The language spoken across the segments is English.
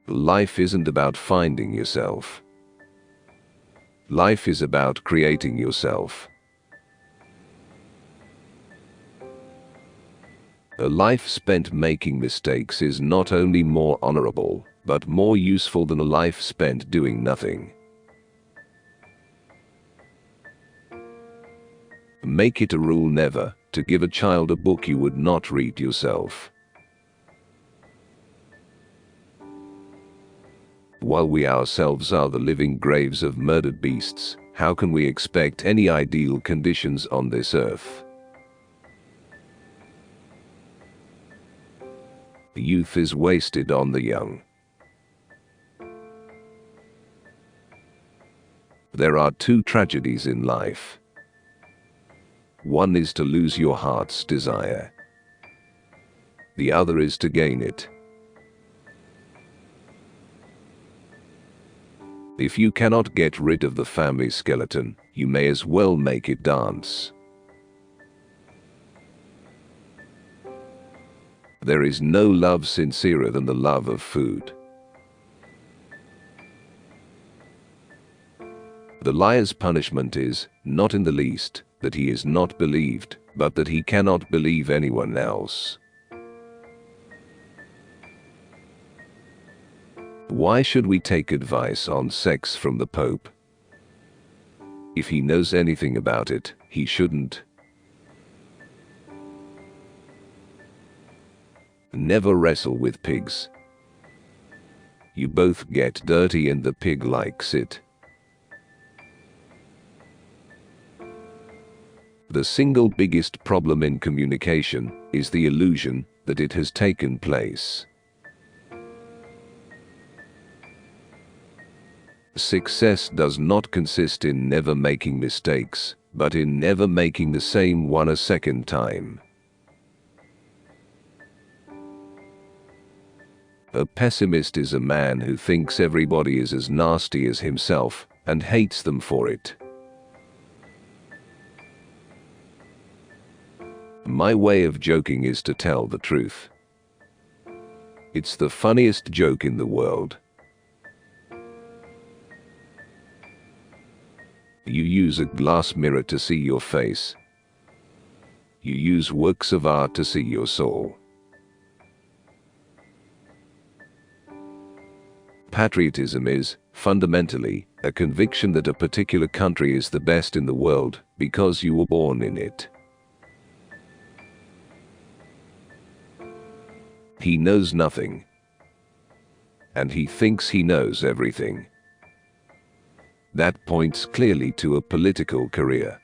Life isn't about finding yourself. Life is about creating yourself. A life spent making mistakes is not only more honorable, but more useful than a life spent doing nothing. Make it a rule never to give a child a book you would not read yourself. While we ourselves are the living graves of murdered beasts, how can we expect any ideal conditions on this earth? Youth is wasted on the young. There are two tragedies in life. One is to lose your heart's desire. The other is to gain it. If you cannot get rid of the family skeleton, you may as well make it dance. There is no love sincerer than the love of food. The liar's punishment is, not in the least, that he is not believed, but that he cannot believe anyone else. Why should we take advice on sex from the Pope? If he knows anything about it, he shouldn't. Never wrestle with pigs. You both get dirty and the pig likes it. The single biggest problem in communication is the illusion that it has taken place. Success does not consist in never making mistakes, but in never making the same one a second time. A pessimist is a man who thinks everybody is as nasty as himself and hates them for it. My way of joking is to tell the truth. It's the funniest joke in the world. You use a glass mirror to see your face. You use works of art to see your soul. Patriotism is, fundamentally, a conviction that a particular country is the best in the world because you were born in it. He knows nothing, and he thinks he knows everything. That points clearly to a political career.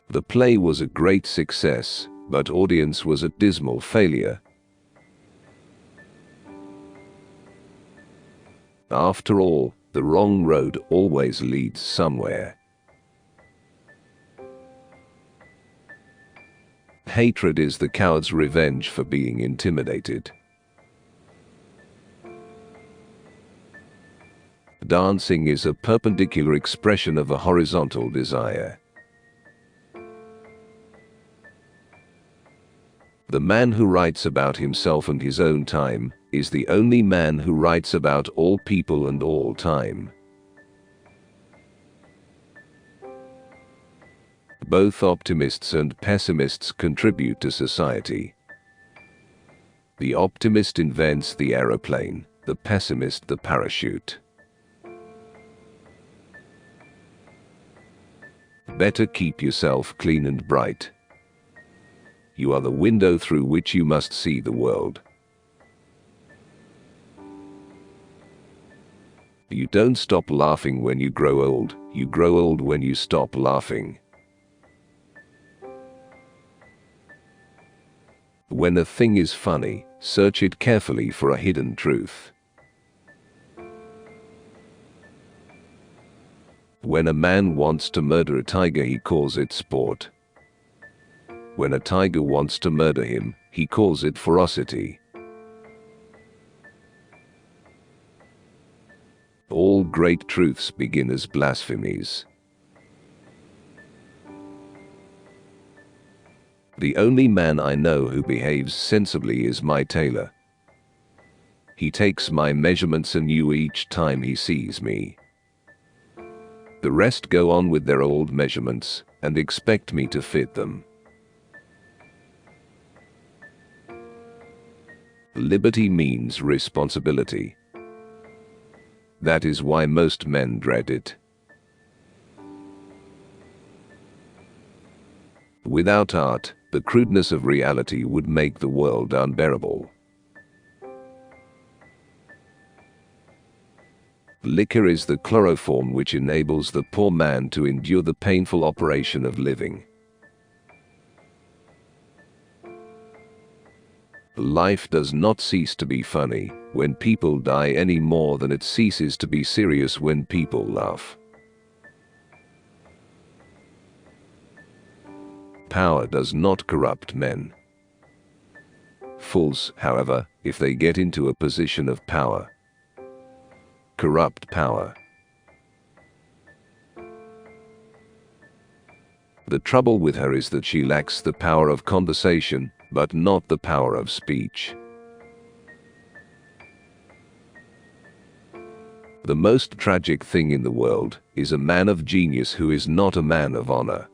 The play was a great success, but audience was a dismal failure. After all, the wrong road always leads somewhere. Hatred is the coward's revenge for being intimidated. Dancing is a perpendicular expression of a horizontal desire. The man who writes about himself and his own time is the only man who writes about all people and all time. Both optimists and pessimists contribute to society. The optimist invents the aeroplane, the pessimist the parachute. Better keep yourself clean and bright. You are the window through which you must see the world. You don't stop laughing when you grow old, you grow old when you stop laughing. When a thing is funny, search it carefully for a hidden truth. When a man wants to murder a tiger, he calls it sport. When a tiger wants to murder him, he calls it ferocity. All great truths begin as blasphemies. The only man I know who behaves sensibly is my tailor. He takes my measurements anew each time he sees me. The rest go on with their old measurements and expect me to fit them. Liberty means responsibility. That is why most men dread it. Without art, the crudeness of reality would make the world unbearable. Liquor is the chloroform which enables the poor man to endure the painful operation of living. Life does not cease to be funny when people die any more than it ceases to be serious when people laugh. Power does not corrupt men. Fools, however, if they get into a position of power, corrupt power. The trouble with her is that she lacks the power of conversation, but not the power of speech. The most tragic thing in the world is a man of genius who is not a man of honor.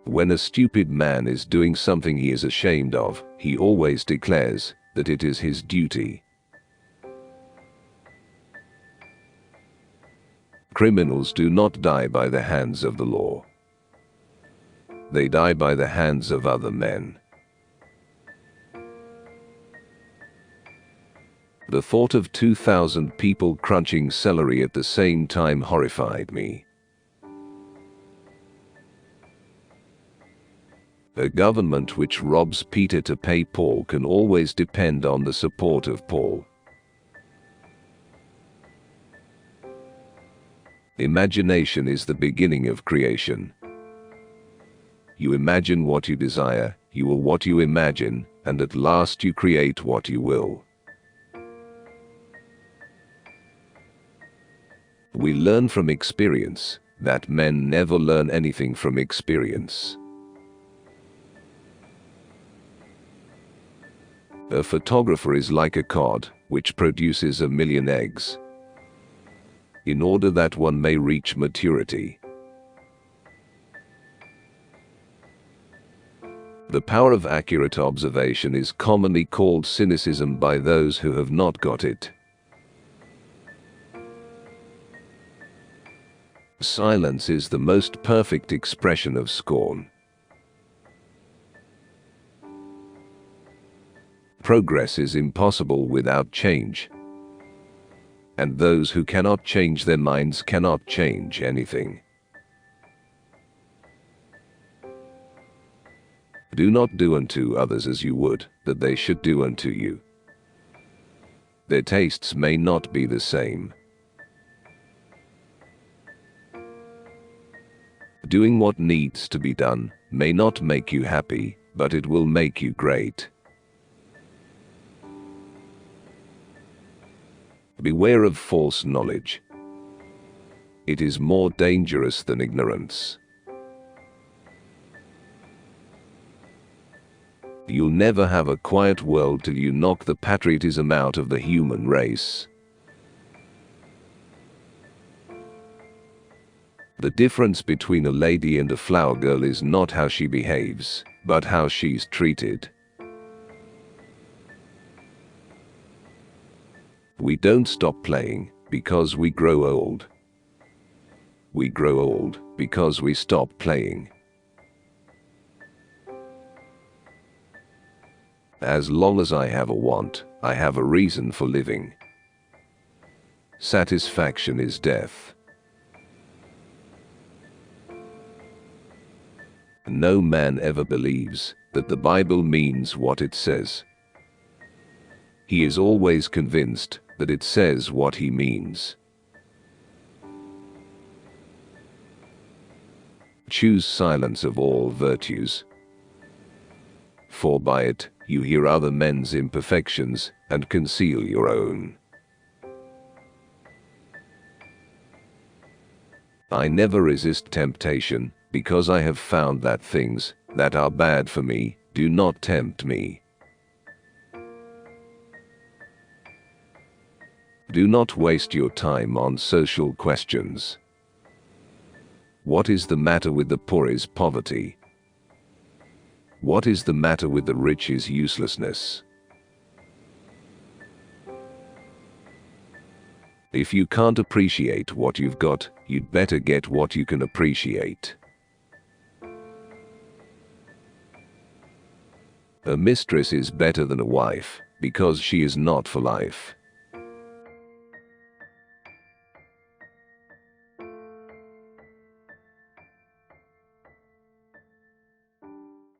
When a stupid man is doing something he is ashamed of, he always declares that it is his duty. Criminals do not die by the hands of the law. They die by the hands of other men. The thought of 2,000 people crunching celery at the same time horrified me. A government which robs Peter to pay Paul can always depend on the support of Paul. Imagination is the beginning of creation. You imagine what you desire, you will what you imagine, and at last you create what you will. We learn from experience that men never learn anything from experience. A photographer is like a cod, which produces 1,000,000 eggs. In order that one may reach maturity. The power of accurate observation is commonly called cynicism by those who have not got it. Silence is the most perfect expression of scorn. Progress is impossible without change. And those who cannot change their minds cannot change anything. Do not do unto others as you would that they should do unto you. Their tastes may not be the same. Doing what needs to be done may not make you happy, but it will make you great. Beware of false knowledge. It is more dangerous than ignorance. You'll never have a quiet world till you knock the patriotism out of the human race. The difference between a lady and a flower girl is not how she behaves, but how she's treated. We don't stop playing because we grow old. We grow old because we stop playing. As long as I have a want, I have a reason for living. Satisfaction is death. No man ever believes that the Bible means what it says. He is always convinced that it says what he means. Choose silence of all virtues. For by it you hear other men's imperfections and conceal your own. I never resist temptation, because I have found that things that are bad for me do not tempt me. Do not waste your time on social questions. What is the matter with the poor is poverty. What is the matter with the rich is uselessness. If you can't appreciate what you've got, you'd better get what you can appreciate. A mistress is better than a wife, because she is not for life.